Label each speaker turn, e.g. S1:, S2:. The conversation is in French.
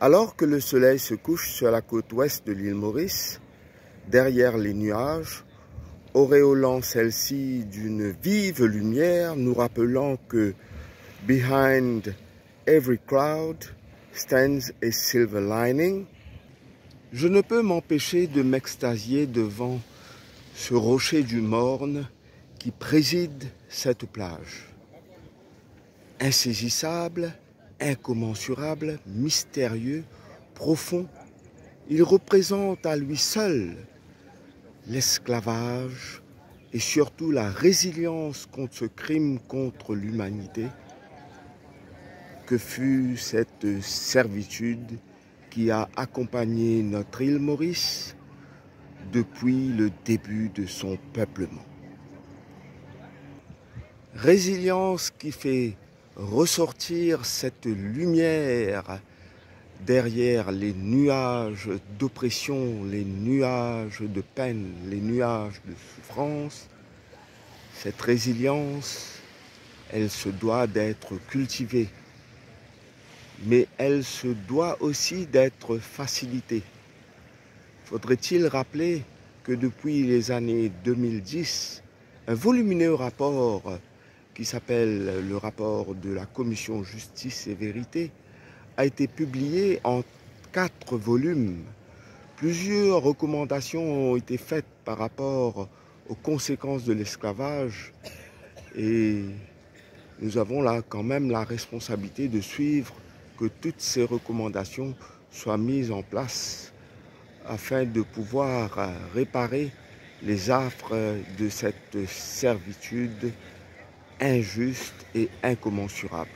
S1: Alors que le soleil se couche sur la côte ouest de l'île Maurice, derrière les nuages, auréolant celle-ci d'une vive lumière, nous rappelant que behind every cloud stands a silver lining, je ne peux m'empêcher de m'extasier devant ce rocher du Morne qui préside cette plage. Insaisissable, incommensurable, mystérieux, profond, il représente à lui seul l'esclavage et surtout la résilience contre ce crime contre l'humanité que fut cette servitude qui a accompagné notre île Maurice depuis le début de son peuplement. Résilience qui fait ressortir cette lumière derrière les nuages d'oppression, les nuages de peine, les nuages de souffrance. Cette résilience, elle se doit d'être cultivée, mais elle se doit aussi d'être facilitée. Faudrait-il rappeler que depuis les années 2010, un volumineux rapport qui s'appelle le rapport de la Commission Justice et Vérité a été publié en 4 volumes. Plusieurs recommandations ont été faites par rapport aux conséquences de l'esclavage et nous avons là quand même la responsabilité de suivre que toutes ces recommandations soient mises en place afin de pouvoir réparer les affres de cette servitude injuste et incommensurable.